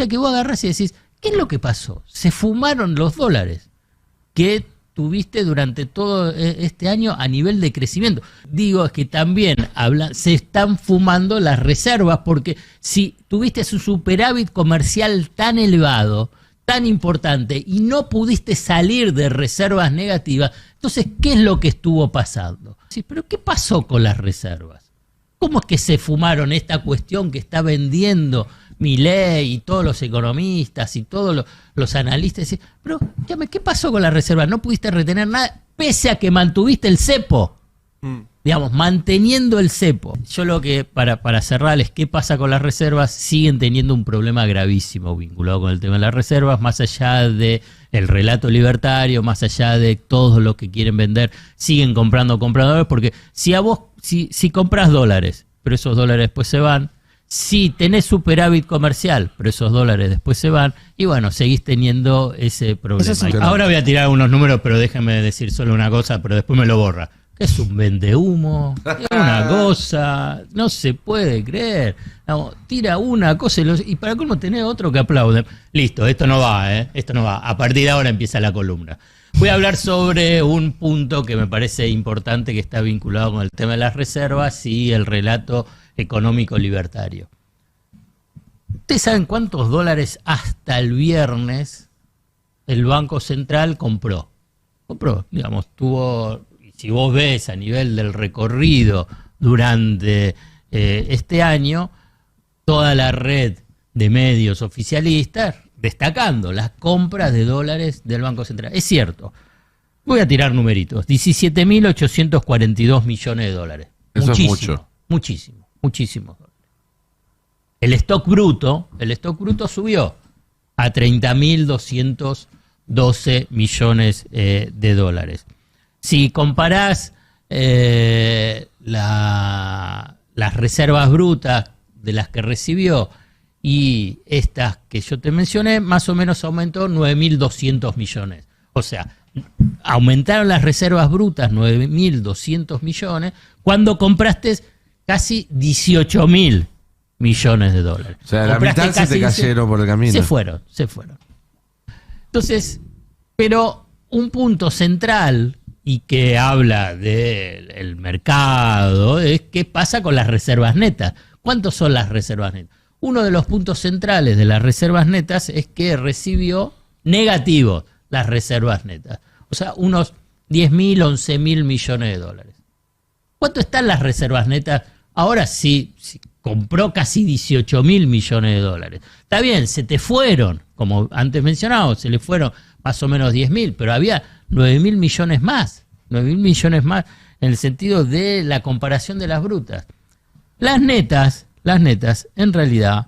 sea que vos agarrás y decís, ¿qué es lo que pasó? Se fumaron los dólares que tuviste durante todo este año a nivel de crecimiento. Digo, es que también se están fumando las reservas, porque si tuviste su superávit comercial tan elevado, tan importante, y no pudiste salir de reservas negativas, entonces, ¿qué es lo que estuvo pasando? Sí, pero ¿qué pasó con las reservas? ¿Cómo es que se fumaron esta cuestión que está vendiendo Milei y todos los economistas y todos los analistas? Pero, ¿qué pasó con las reservas? ¿No pudiste retener nada pese a que mantuviste el cepo? Digamos, manteniendo el cepo. Yo lo que, para cerrarles, ¿qué pasa con las reservas? Siguen teniendo un problema gravísimo vinculado con el tema de las reservas, más allá de el relato libertario, más allá de todo lo que quieren vender, siguen comprando dólares, porque si compras dólares, pero esos dólares después se van, si tenés superávit comercial, pero esos dólares después se van, y bueno, seguís teniendo ese problema. Ahora voy a tirar unos números, pero déjenme decir solo una cosa, pero después me lo borra. Es un vendehumo, es una cosa, no se puede creer. No, tira una cosa y para colmo tenés otro que aplaude. Listo, esto no va, esto no va. A partir de ahora empieza la columna. Voy a hablar sobre un punto que me parece importante, que está vinculado con el tema de las reservas y el relato económico libertario. ¿Ustedes saben cuántos dólares hasta el viernes el Banco Central compró? Digamos, si vos ves a nivel del recorrido durante este año, toda la red de medios oficialistas destacando las compras de dólares del Banco Central. Es cierto, voy a tirar numeritos, 17.842 millones de dólares. Eso muchísimo, es mucho. Muchísimos dólares. El stock bruto subió a 30.212 millones de dólares. Si comparás las reservas brutas de las que recibió y estas que yo te mencioné, más o menos aumentó 9.200 millones. O sea, aumentaron las reservas brutas 9.200 millones cuando compraste casi 18.000 millones de dólares. O sea, la mitad se te cayeron por el camino. Se fueron. Entonces, pero un punto central y que habla del mercado es qué pasa con las reservas netas. ¿Cuántos son las reservas netas? Uno de los puntos centrales de las reservas netas es que recibió negativo las reservas netas. O sea, unos 10.000, 11.000 millones de dólares. ¿Cuánto están las reservas netas? Ahora sí, compró casi 18.000 millones de dólares. Está bien, se te fueron, como antes mencionado, se le fueron más o menos 10.000, pero había 9.000 millones más. 9.000 millones más en el sentido de la comparación de las brutas. Las netas, en realidad,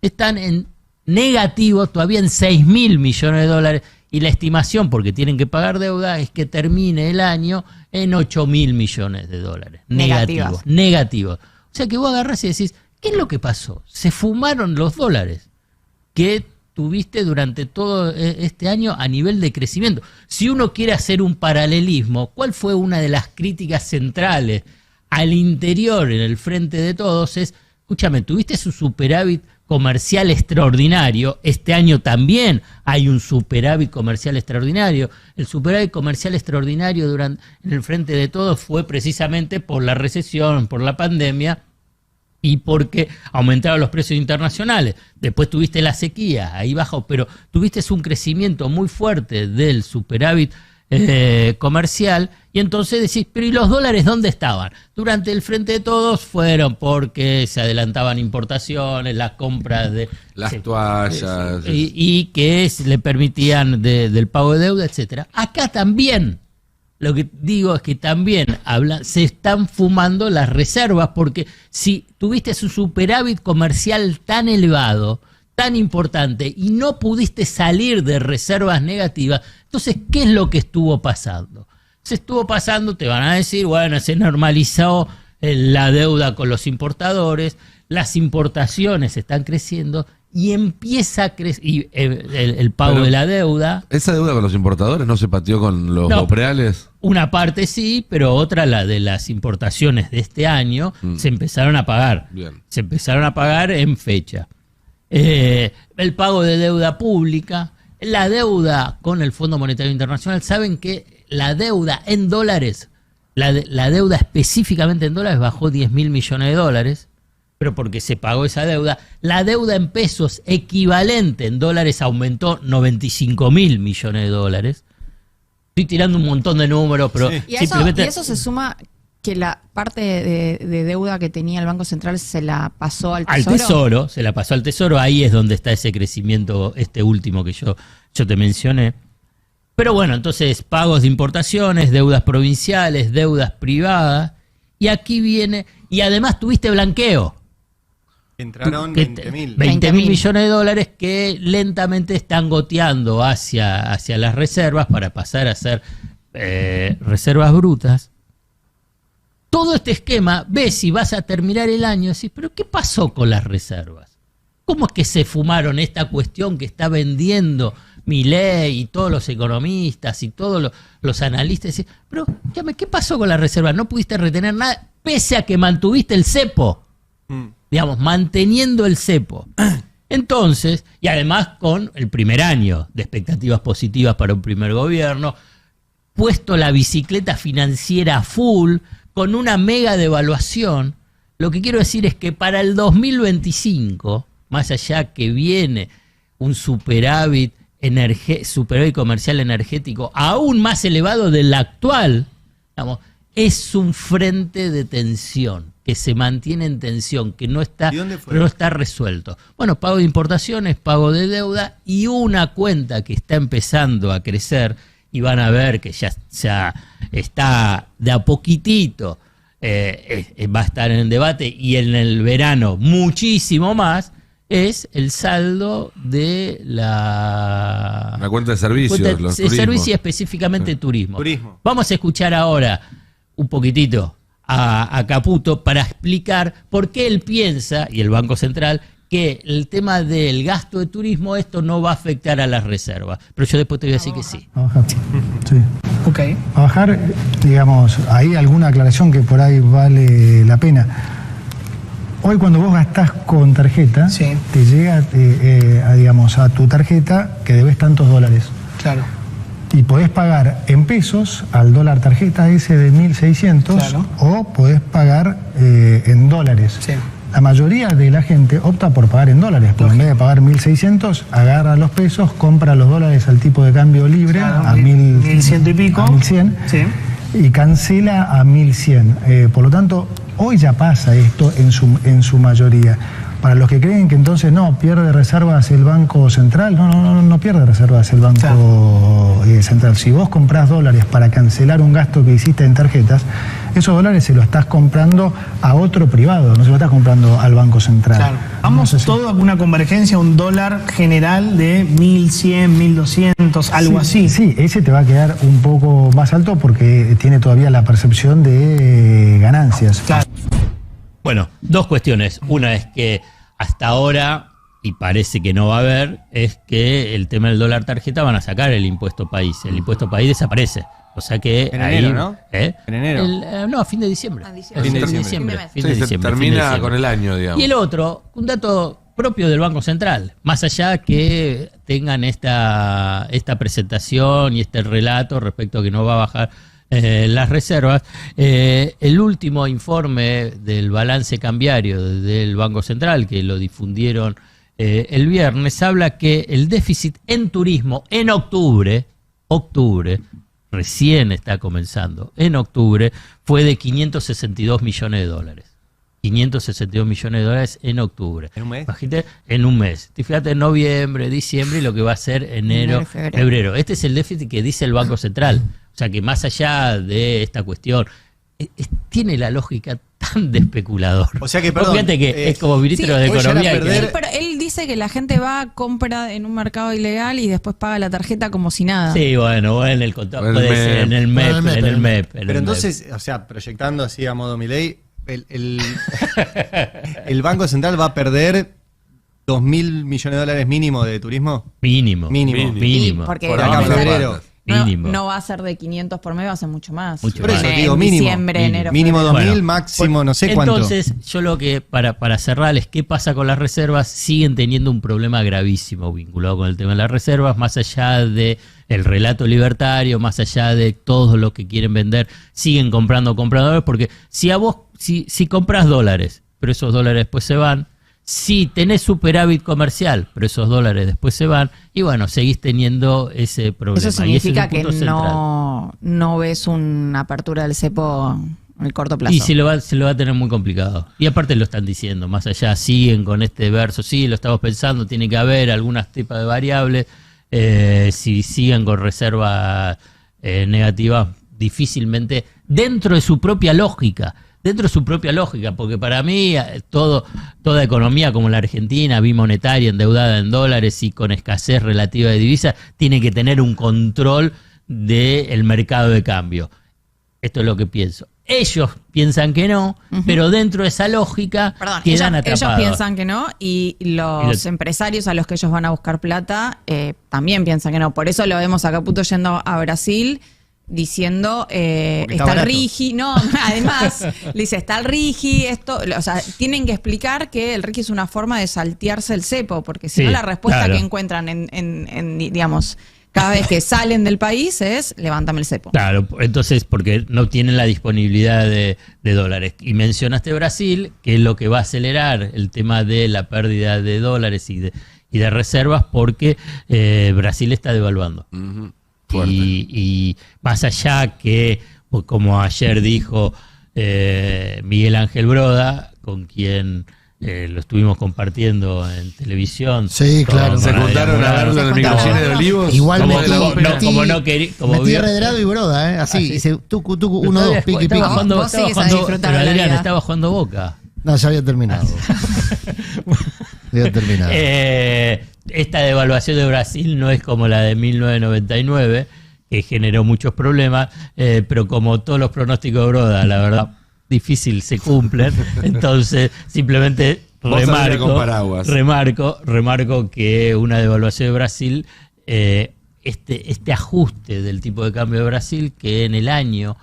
están en negativo, todavía en 6.000 millones de dólares, y la estimación, porque tienen que pagar deuda, es que termine el año en 8.000 millones de dólares. Negativos. O sea que vos agarrás y decís, ¿qué es lo que pasó? Se fumaron los dólares que tuviste durante todo este año a nivel de crecimiento. Si uno quiere hacer un paralelismo, ¿cuál fue una de las críticas centrales al interior, en el frente de todos? Es, escúchame, tuviste su superávit comercial extraordinario, este año también hay un superávit comercial extraordinario. El superávit comercial extraordinario en el frente de todos fue precisamente por la recesión, por la pandemia y porque aumentaron los precios internacionales. Después tuviste la sequía, ahí bajó, pero tuviste un crecimiento muy fuerte del superávit comercial, y entonces decís, pero ¿y los dólares dónde estaban? Durante el frente de todos fueron porque se adelantaban importaciones, las compras de las toallas y que le permitían del pago de deuda, etcétera. Acá también, lo que digo es que también se están fumando las reservas, porque si tuviste su superávit comercial tan elevado, tan importante, y no pudiste salir de reservas negativas, entonces, ¿qué es lo que estuvo pasando? Se estuvo pasando, te van a decir, bueno, se normalizó la deuda con los importadores, las importaciones están creciendo y empieza a crecer el pago de la deuda. ¿Esa deuda con los importadores no se pateó con los bopreales? Una parte sí, pero otra, la de las importaciones de este año, se empezaron a pagar. Bien. Se empezaron a pagar en fecha. el pago de deuda pública, la deuda con el Fondo Monetario Internacional. Saben que la deuda en dólares, la deuda específicamente en dólares bajó 10.000 millones de dólares, pero porque se pagó esa deuda. La deuda en pesos equivalente en dólares aumentó 95.000 millones de dólares. Estoy tirando un montón de números, pero sí. simplemente... Y eso se suma que la parte de deuda que tenía el Banco Central se la pasó al Tesoro. Al Tesoro, se la pasó al Tesoro. Ahí es donde está ese crecimiento, este último que yo te mencioné. Pero bueno, entonces pagos de importaciones, deudas provinciales, deudas privadas. Y aquí viene... Y además tuviste blanqueo. Entraron 20.000 20.000 millones de dólares que lentamente están goteando hacia las reservas para pasar a ser reservas brutas. Todo este esquema, ves si vas a terminar el año y decís, pero ¿qué pasó con las reservas? ¿Cómo es que se fumaron esta cuestión que está vendiendo Milei y todos los economistas y todos los analistas? Decís, pero ¿qué pasó con las reservas? ¿No pudiste retener nada pese a que mantuviste el cepo? Digamos, manteniendo el cepo. Entonces, y además con el primer año de expectativas positivas para un primer gobierno, puesto la bicicleta financiera a full, con una mega devaluación, lo que quiero decir es que para el 2025, más allá que viene un superávit comercial energético aún más elevado del actual, digamos, es un frente de tensión, que se mantiene en tensión, que no está resuelto. Bueno, pago de importaciones, pago de deuda y una cuenta que está empezando a crecer, y van a ver que ya está de a poquitito, va a estar en debate, y en el verano muchísimo más, es el saldo de la cuenta de servicios, los turismos. Servicios y específicamente Sí. turismo. Turismo. Vamos a escuchar ahora un poquitito a Caputo para explicar por qué él piensa, y el Banco Central, que el tema del gasto de turismo, esto no va a afectar a las reservas. Pero yo después te voy a decir que sí. A bajar. Sí. Ok. A bajar, digamos, hay alguna aclaración que por ahí vale la pena. Hoy cuando vos gastás con tarjeta, Sí. te llega, digamos, a tu tarjeta que debes tantos dólares. Claro. Y podés pagar en pesos al dólar tarjeta ese de 1.600, Claro. o podés pagar en dólares. Sí. La mayoría de la gente opta por pagar en dólares, porque en vez de pagar 1.600, agarra los pesos, compra los dólares al tipo de cambio libre, Claro, a 1.100 y pico. a 1.100, Sí. y cancela a 1.100. Por lo tanto, hoy ya pasa esto en su mayoría. Para los que creen que entonces no, pierde reservas el Banco Central, no pierde reservas el Banco Central. Si vos comprás dólares para cancelar un gasto que hiciste en tarjetas, esos dólares se los estás comprando a otro privado, no se lo estás comprando al Banco Central. Claro. Vamos todo a una convergencia, un dólar general de 1.100, 1.200, algo así. Sí, ese te va a quedar un poco más alto porque tiene todavía la percepción de ganancias. Claro. Bueno, dos cuestiones. Una es que hasta ahora, y parece que no va a haber, es que el tema del dólar tarjeta van a sacar el impuesto país. El impuesto país desaparece. O sea que En ahí, enero, ¿no? ¿eh? En enero. No, a fin de diciembre. A diciembre. Fin de Fin de diciembre. diciembre. Fin Sí, de se diciembre, fin de termina diciembre. con el año, digamos. Y el otro, un dato propio del Banco Central, más allá que tengan esta presentación y este relato respecto a que no va a bajar las reservas, el último informe del balance cambiario del Banco Central, que lo difundieron el viernes, habla que el déficit en turismo en octubre, recién está comenzando, en octubre, fue de 562 millones de dólares. 562 millones de dólares en octubre. ¿En un mes? Imagínate, en un mes. Fíjate, en noviembre, diciembre y lo que va a ser enero, Febrero. febrero. Este es el déficit que dice el Banco Central. O sea que más allá de esta cuestión, tiene la lógica tan de especulador. O sea que, Vos perdón, fíjate que es como ministro sí, de voy a llegar a Economía. perder- Pero él dice que la gente va, compra en un mercado ilegal y después paga la tarjeta como si nada. Sí, bueno, o en el contado, El puede ser MEP. en el MEP, En el en el MEP. en Pero el entonces, o sea, proyectando así a modo Milei, el Banco Central va a perder 2.000 millones de dólares mínimo de turismo. MEP. Mínimo. Mínimo. Mínimo. Porque Por no, acá en no, febrero. Mínimo. No va a ser de 500 por mes, va a ser mucho más. Mucho Por eso más. digo, En mínimo. diciembre, enero, Mínimo febrero. 2000, Bueno, máximo no sé cuánto. Entonces, yo lo que, para cerrarles, ¿qué pasa con las reservas? Siguen teniendo un problema gravísimo vinculado con el tema de las reservas, más allá de el relato libertario, más allá de todos los que quieren vender, siguen comprando dólares, porque si compras dólares, pero esos dólares después se van, si tenés superávit comercial, pero esos dólares después se van, y bueno, seguís teniendo ese problema. Eso Y ese significa es un que punto central. no ves una apertura del cepo en el corto plazo. Y se lo va a tener muy complicado. Y aparte lo están diciendo, más allá, siguen con este verso, sí, lo estamos pensando, tiene que haber algunas tipas de variables, si siguen con reservas negativas, difícilmente, dentro de su propia lógica, porque para mí toda economía como la Argentina, bimonetaria, endeudada en dólares y con escasez relativa de divisas, tiene que tener un control del mercado de cambio. Esto es lo que pienso. Ellos piensan que no, pero dentro de esa lógica quedan atrapados. Ellos piensan que no y los empresarios a los que ellos van a buscar plata también piensan que no. Por eso lo vemos a Caputo yendo a Brasil diciendo está el RIGI, no, además le dice está el RIGI, esto, o sea, tienen que explicar que el RIGI es una forma de saltearse el cepo, porque si no la respuesta que encuentran en digamos, cada vez que salen del país es levántame el cepo. Claro, entonces porque no tienen la disponibilidad de dólares. Y mencionaste Brasil, que es lo que va a acelerar el tema de la pérdida de dólares y de reservas, porque Brasil está devaluando. Y más allá que, pues, como ayer dijo Miguel Ángel Broda, con quien lo estuvimos compartiendo en televisión. Sí, claro. Se juntaron a verlo en el microcine de Olivos. Igual metí Redrado y Broda, así. Dice, tucu, 1, 2, piqui, piqui. Pero Adrián estaba jugando Boca. No, ya había terminado. Esta devaluación de Brasil no es como la de 1999, que generó muchos problemas, pero como todos los pronósticos de Broda, la verdad, difícil se cumplen. Entonces, simplemente remarco que una devaluación de Brasil, este ajuste del tipo de cambio de Brasil, que en el año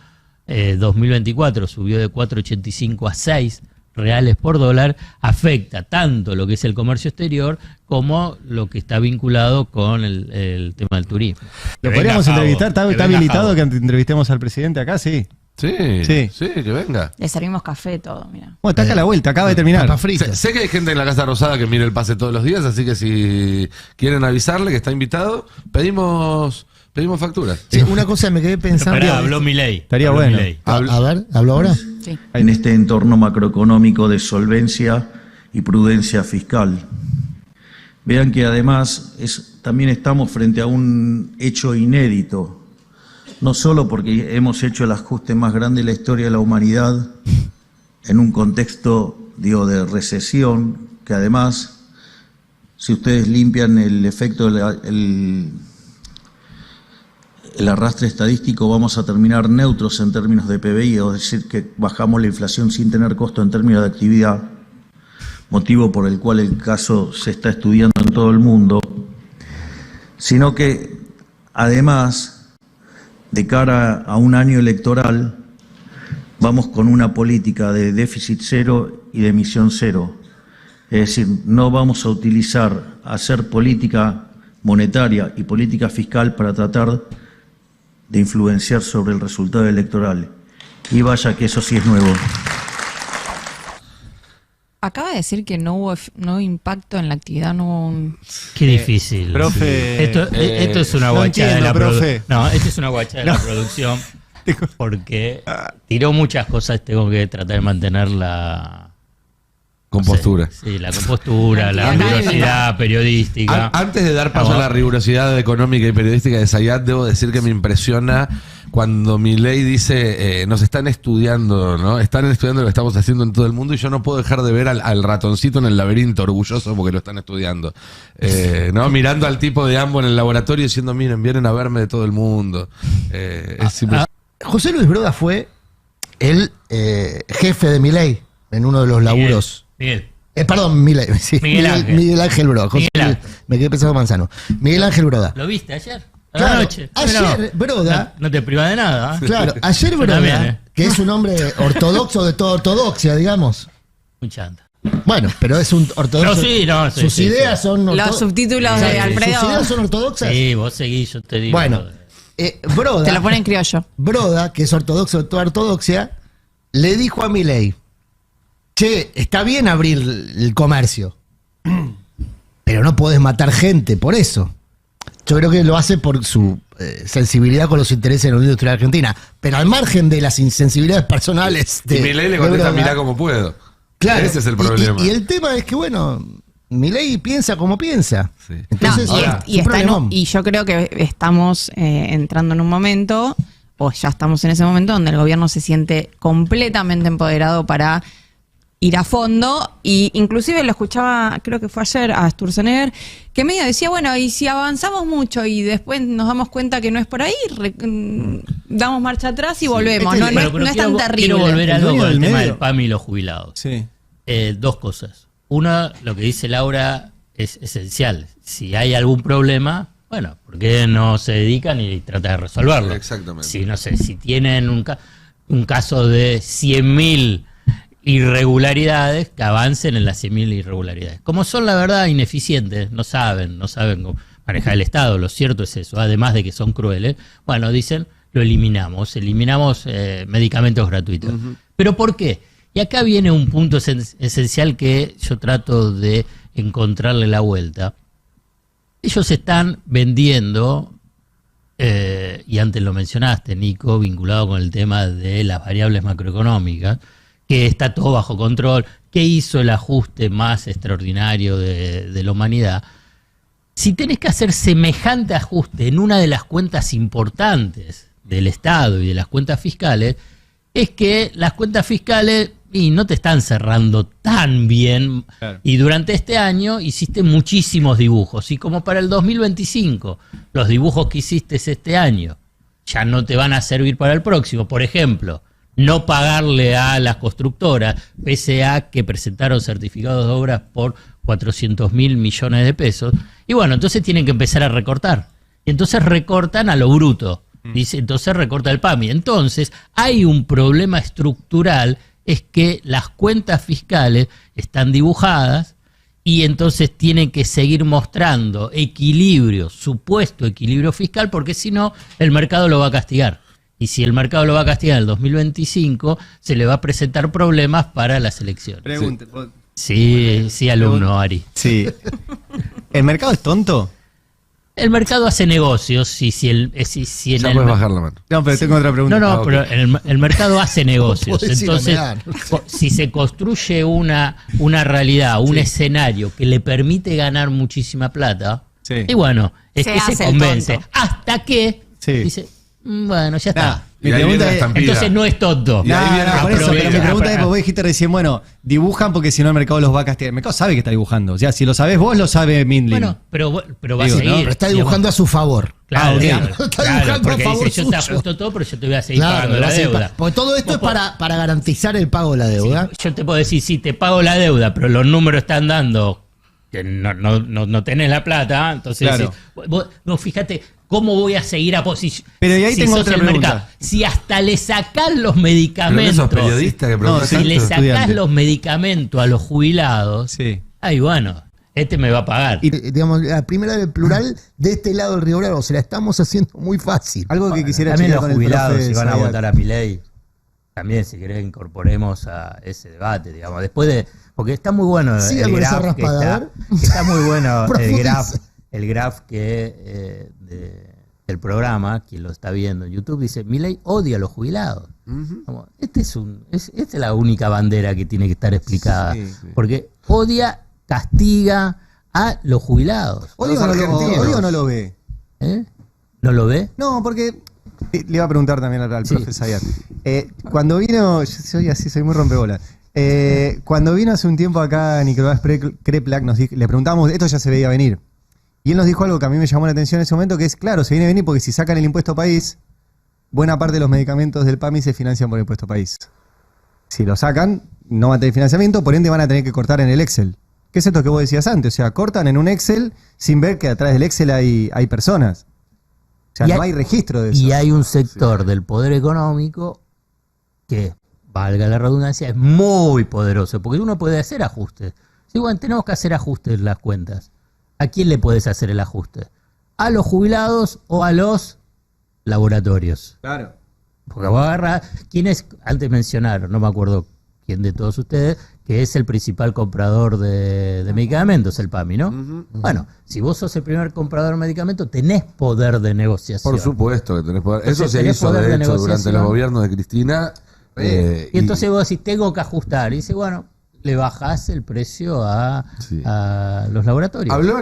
2024 subió de 4,85 a 6 reales por dólar, afecta tanto lo que es el comercio exterior como lo que está vinculado con el tema del turismo. ¿Lo podríamos entrevistar? ¿Está habilitado que entrevistemos al presidente acá? Sí. Sí, que venga. Le servimos café, todo, mira. Bueno, está acá a la vuelta, acaba de terminar. Sé que hay gente en la Casa Rosada que mira el pase todos los días, así que si quieren avisarle que está invitado, pedimos facturas. Sí, una cosa me quedé pensando. Habló Milei. Estaría bueno. A ver, ¿hablo ahora? Sí. En este entorno macroeconómico de solvencia y prudencia fiscal. Vean que además también estamos frente a un hecho inédito. No solo porque hemos hecho el ajuste más grande de la historia de la humanidad en un contexto, de recesión, que además, si ustedes limpian el efecto, el arrastre estadístico, vamos a terminar neutros en términos de PBI, es decir, que bajamos la inflación sin tener costo en términos de actividad, motivo por el cual el caso se está estudiando en todo el mundo, sino que además, de cara a un año electoral, vamos con una política de déficit cero y de emisión cero. Es decir, no vamos a hacer política monetaria y política fiscal para tratar de influenciar sobre el resultado electoral. Y vaya que eso sí es nuevo. Acaba de decir que no hubo impacto en la actividad, no hubo un... Qué difícil. Profe, esto es una guachada de la profe. No, esto es una guachada de la producción, porque tiró muchas cosas, tengo que tratar de mantener la compostura. Sí, la compostura, la rigurosidad periodística. Antes de dar paso a la rigurosidad económica y periodística de Zayat, debo decir que me impresiona cuando Milei dice, nos están estudiando, ¿no? Están estudiando lo que estamos haciendo en todo el mundo y yo no puedo dejar de ver al ratoncito en el laberinto, orgulloso porque lo están estudiando. ¿No? Mirando al tipo de Ambo en el laboratorio diciendo, miren, vienen a verme de todo el mundo. José Luis Broda fue el jefe de Milei en uno de los laburos. Miguel. Perdón, Milei. Sí, Miguel Ángel. Miguel Ángel Broda. Me quedé pensando Manzano. Miguel Ángel Broda. ¿Lo viste ayer? A la noche. Ayer, Broda. No te priva de nada. Claro, ayer Yo Broda, también, que es un hombre ortodoxo de toda ortodoxia, digamos. Un chanta. Bueno, pero es un ortodoxo. Sus ideas son Los subtítulos de Alfredo. ¿Sus ideas son ortodoxas? Sí, vos seguís, yo te digo. Bueno, Broda. Te lo ponen criollo. Broda, que es ortodoxo de toda ortodoxia, le dijo a Milei: che, está bien abrir el comercio, pero no podés matar gente por eso. Yo creo que lo hace por su sensibilidad con los intereses de la Unión Industrial Argentina, pero al margen de las insensibilidades personales de Milei le contesta: Broda, mirá cómo puedo. claro, Ese es el problema. Y el tema es que, bueno, Milei piensa como piensa. Sí. Entonces, y yo creo que estamos entrando en un momento, o ya estamos en ese momento, donde el gobierno se siente completamente empoderado para ir a fondo, y inclusive lo escuchaba, creo que fue ayer, a Sturzenegger, que medio decía, bueno, y si avanzamos mucho y después nos damos cuenta que no es por ahí, damos marcha atrás y volvemos. No es tan terrible. Quiero volver a algo con el tema medio. del PAMI y los jubilados. Sí. Dos cosas. Una, lo que dice Laura es esencial. Si hay algún problema, bueno, ¿por qué no se dedican y tratan de resolverlo? Exactamente. Si, no sé, si tienen un caso de 100.000 irregularidades, que avancen en las 100.000 irregularidades. Como son, la verdad, ineficientes, no saben cómo manejar el Estado, lo cierto es eso, además de que son crueles, bueno, dicen, lo eliminamos medicamentos gratuitos. ¿Pero por qué? Y acá viene un punto esencial que yo trato de encontrarle la vuelta. Ellos están vendiendo, y antes lo mencionaste, Nico, vinculado con el tema de las variables macroeconómicas, que está todo bajo control, que hizo el ajuste más extraordinario de la humanidad. Si tenés que hacer semejante ajuste en una de las cuentas importantes del Estado y de las cuentas fiscales, es que las cuentas fiscales no te están cerrando tan bien. Claro. Y durante este año hiciste muchísimos dibujos. Y como para el 2025, los dibujos que hiciste este año ya no te van a servir para el próximo. Por ejemplo, no pagarle a las constructoras, pese a que presentaron certificados de obras por 400.000 millones de pesos. Y bueno, entonces tienen que empezar a recortar. Y entonces recortan a lo bruto. Dice, entonces recorta el PAMI. Entonces hay un problema estructural, es que las cuentas fiscales están dibujadas y entonces tienen que seguir mostrando equilibrio, supuesto equilibrio fiscal, porque si no, el mercado lo va a castigar. Y si el mercado lo va a castigar en el 2025, se le va a presentar problemas para las elecciones. Pregunte. Sí, alumno, Ari. Sí. ¿El mercado es tonto? El mercado hace negocios. Ya puedes bajar la mano. No, pero tengo otra pregunta. No, pero el mercado hace negocios. No Entonces, si se construye una realidad, un escenario que le permite ganar muchísima plata, y bueno, es que se convence. Hasta que dice, bueno, ya está. Mi pregunta es, entonces no es tonto. Por eso, pero mi pregunta es, porque vos dijiste recién, bueno, dibujan porque si no el mercado los va a castigar. El mercado sabe que está dibujando. O sea, si lo sabés vos, lo sabe Mindlin. Bueno, pero va a seguir. No, pero está dibujando a su favor. Claro, está dibujando porque a favor dice, yo te suyo. ajusto todo, pero yo te voy a seguir pagando la deuda. Porque todo esto es para garantizar el pago de la deuda. Sí, yo te puedo decir, sí, te pago la deuda, pero los números están dando que no tenés la plata, entonces decís, vos fíjate cómo voy a seguir a posición. Pero y ahí tengo otra pregunta. Mercado. Si hasta le sacás los medicamentos, pero esos periodistas que preguntan, si le sacás los medicamentos a los jubilados, ay, bueno, me va a pagar. Y digamos, la primera del plural de este lado del Río Bravo, se la estamos haciendo muy fácil. Algo que quisiera también los con jubilados, si van a votar a Milei, también si querés incorporemos a ese debate, digamos, después de, porque está muy bueno el graph que está muy bueno el graph que del programa, quien lo está viendo en YouTube, dice, Milei odia a los jubilados. Como, esta es la única bandera que tiene que estar explicada, porque odia, castiga a los jubilados. ¿Odio o no lo ve? ¿No lo ve? No, porque le iba a preguntar también al profe Zayat. Cuando vino, yo soy muy rompebola. Cuando vino hace un tiempo acá Nicolás Kreplak, le preguntamos, esto ya se veía venir. Y él nos dijo algo que a mí me llamó la atención en ese momento, que es, claro, se viene a venir porque si sacan el impuesto país, buena parte de los medicamentos del PAMI se financian por el impuesto país. Si lo sacan, no van a tener financiamiento, por ende van a tener que cortar en el Excel. ¿Qué es esto que vos decías antes? O sea, cortan en un Excel sin ver que atrás del Excel hay personas. O sea, no hay registro de eso. Y hay un sector del poder económico que, valga la redundancia, es muy poderoso, porque uno puede hacer ajustes. Sí, bueno, tenemos que hacer ajustes en las cuentas. ¿A quién le puedes hacer el ajuste? ¿A los jubilados o a los laboratorios? Claro. Porque vos agarrás, ¿quiénes antes mencionaron? No me acuerdo quién de todos ustedes, que es el principal comprador de medicamentos, el PAMI, ¿no? Bueno, si vos sos el primer comprador de medicamentos, tenés poder de negociación. Por supuesto que tenés poder. Entonces, Eso se tenés hizo, poder de de hecho, durante negociación. los gobiernos de Cristina. Y entonces vos decís, tengo que ajustar. Y dice, bueno, le bajás el precio a los laboratorios. Habló